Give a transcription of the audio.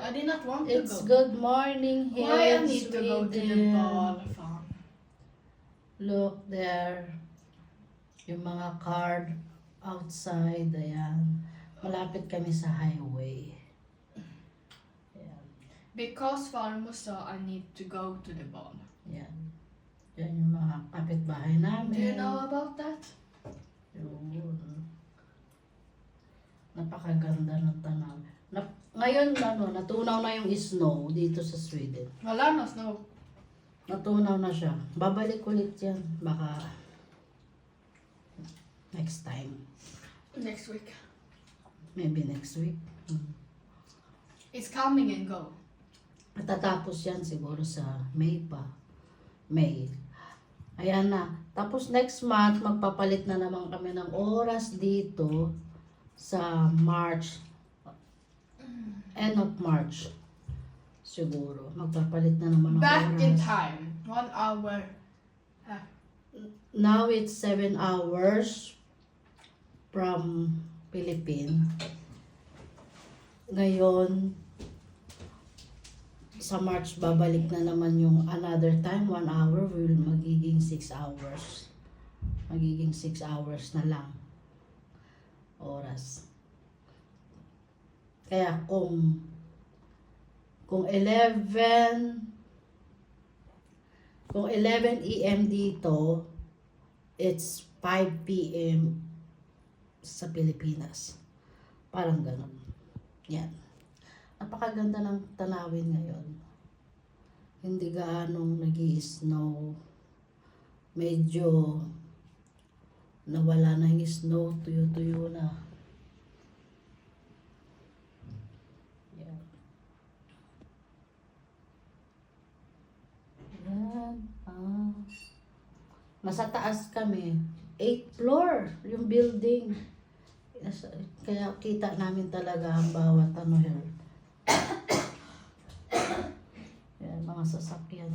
I did not want to It's go. good morning here Why I in need to go to the Sweden. ball farm? Look there. Yung mga card outside. Ayan. Malapit kami sa highway. Ayan. Because farmor saw I need to go to the ball. Ayan. Yan yung mga kapitbahay namin. Do you know about that? Yun. Napakaganda ng tanaw. Ngayon, natunaw na yung snow dito sa Sweden. Wala na snow. Natunaw na siya. Babalik ulit yan. Baka next time. Next week. Maybe next week. It's coming and go. Matatapos yan siguro sa May pa. May. Ayan na. Tapos next month, magpapalit na naman kami ng oras dito sa March. End of March. Siguro. Magpapalit na naman ng Back in oras. time. 1 hour. Now it's 7 hours from Philippines. Ngayon, sa March, babalik na naman yung another time, 1 hour, will magiging 6 hours. Magiging 6 hours na lang. Oras. Kaya kung 11 AM dito, it's 5 PM sa Pilipinas. Parang ganun. Yan. Napakaganda ng tanawin ngayon. Hindi gaanong nag-i-snow. Medyo nawala na yung snow, tuyo-tuyo na. Yan. Yan. Nasa taas kami. 8th floor yung building. Kaya kita namin talaga ang bawat here. Yan, mga sasakyan.